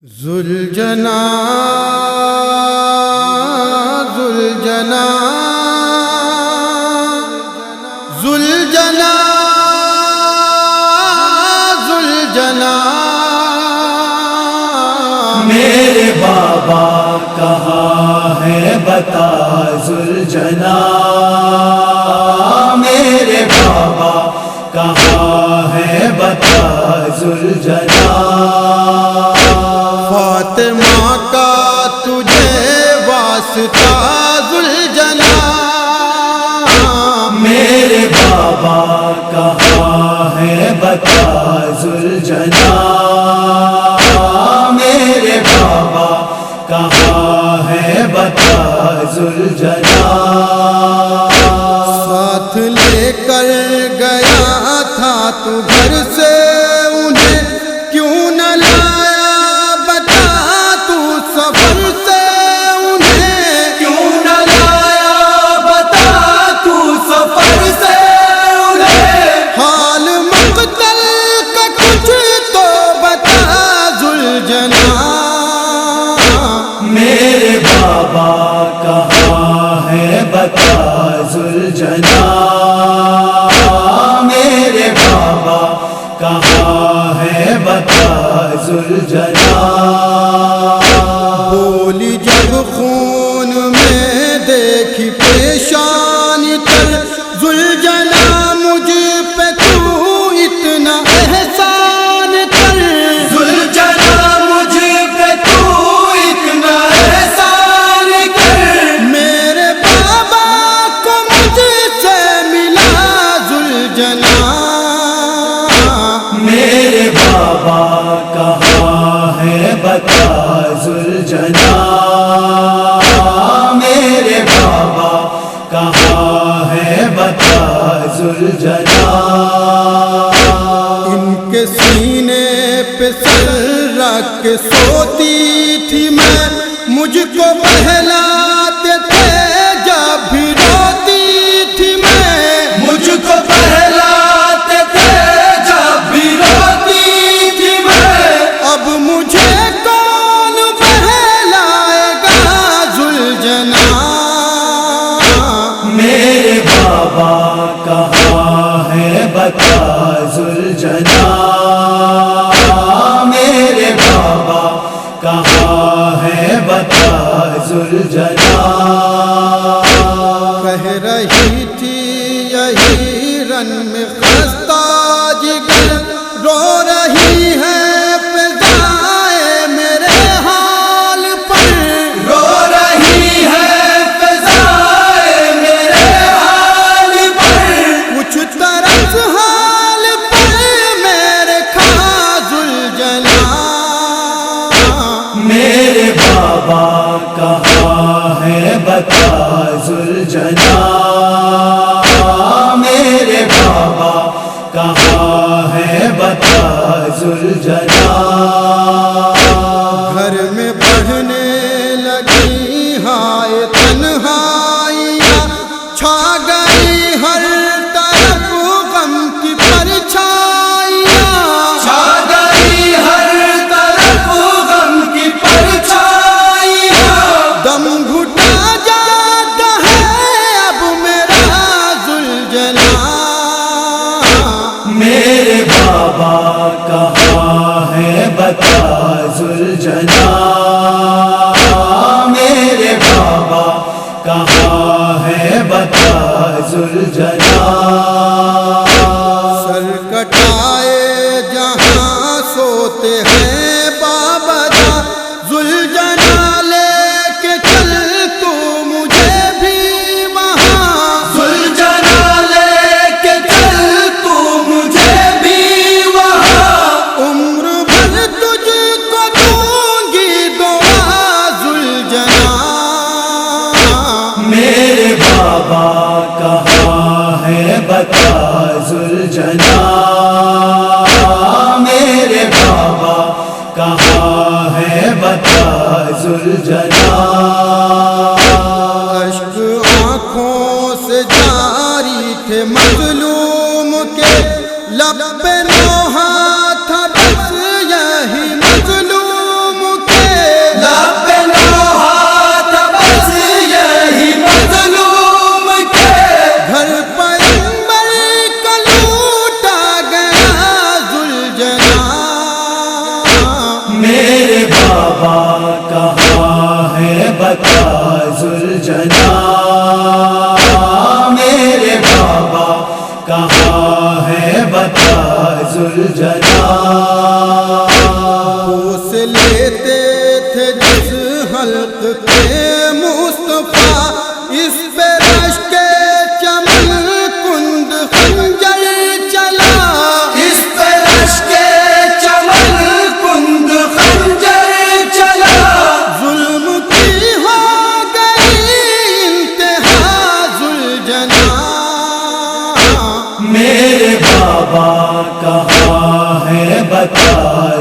ذوالجنا ذوالجنا ذوالجنا ذوالجنا میرے بابا کہاں ہے بتا ذوالجنا، میرے بابا کہاں ہے بتا ذوالجنا، فاطمہ کا تجھے واسطہ ذوالجنا، میرے بابا کہاں ہے بتا ذوالجنا، میرے بابا کہاں ہے بتا ذوالجنا، ساتھ لے کر گیا تھا تو گھر سے انہیں کیوں نہ لایا، بتا تو سفر سے انہیں کیوں نہ لایا، بتا تو سفر سے انہیں، حال مقتل کا کچھ تو بتا ذوالجنا، میرے بابا کہاں ہے بتا ذوالجنا، میرے بابا کہاں ہے بتا ذوالجنا، بولی جب خون میں دیکھی پیشانی تر ذوالجنا، مجھ پہ تو اتنا احسان کر، ذوالجنا مجھ پہ تو اتنا احسان کر، میرے بابا کو مجھ سے ملا ذوالجنا، میرے بابا کہاں ہے بتا ذوالجنا، میرے بابا کہاں ہے بتا ذوالجنا، ان کے سینے پہ سر رکھ کے سوتی تھی میں، مجھ کو بہلاتے تھے جب بھی روتی تھی میں، مجھ کو بہلاتے تھے جب بھی روتی تھی میں، اب مجھے کون بہلائے گا ذوالجنا، میرے بابا کہاں ہے بتا ذوالجنا، میرے بابا کہاں ہے بتا ذوالجنا، کہہ رہی تھی یہی رن میں خستہ جگر، رو رہی ہے فضائے میرے حال پر، رو رہی ہے فضائے میرے حال پر، کچھ طرز حال پر میرے کھا ذوالجنا، میرے بابا کہاں ہے بتا ذوالجنا، میرے بابا کہاں ہے بتا ذوالجنا، گھر میں بڑھنے لگی ہائے تنہائیاں، چھا گئی ہر طرف غم کی پرچھائیاں، چھا گئی ہر طرف غم کی پرچھائیاں، دم گھٹا جاتا ہے اب میرا ذوالجنا، میرے بابا کہاں ہے بتا ذوالجنا، میرے بابا کہاں ہے بتا ذوالجنا، سر کٹائے جہاں سوتے ہیں بابا جا ذوالجنا، لے کے چل تو مجھے بھی وہاں، ذوالجنا لے کے چل تو مجھے بھی وہاں، عمر بھر تجھ کو دوں گی دعا ذوالجنا، میرے بابا کہاں ہے بتا ذوالجنا، میرے بابا کہاں ہے بتا ذوالجنا، اشک آنکھوں سے جاری تھے مظلوم کے، لب پہ نوحہ تھا بس یہی مظلوم میرے بابا کہاں ہے بتا ذوالجنا، میرے بابا کہاں ہے بتا ذوالجنا۔ بوس لیتے تھے جس حلق کے مصطفیٰ، اس پہ رشک چمن کند خنجر چلا، اس پہ رشک چمن کند خنجر چلا، ظلم کی ہو گئی انتہا ذوالجنا۔ میرے بابا کہاں ہے بتا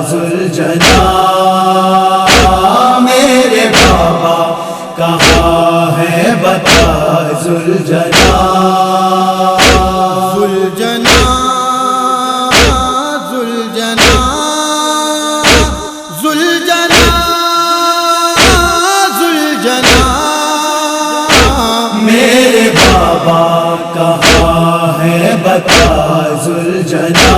ذوالجنا، میرے بابا کہاں ہے بتا ذوالجنا۔ ذوالجنا ذوالجنا ذوالجنا ذوالجنا، میرے بابا کہاں ہے بتا ذوالجنا۔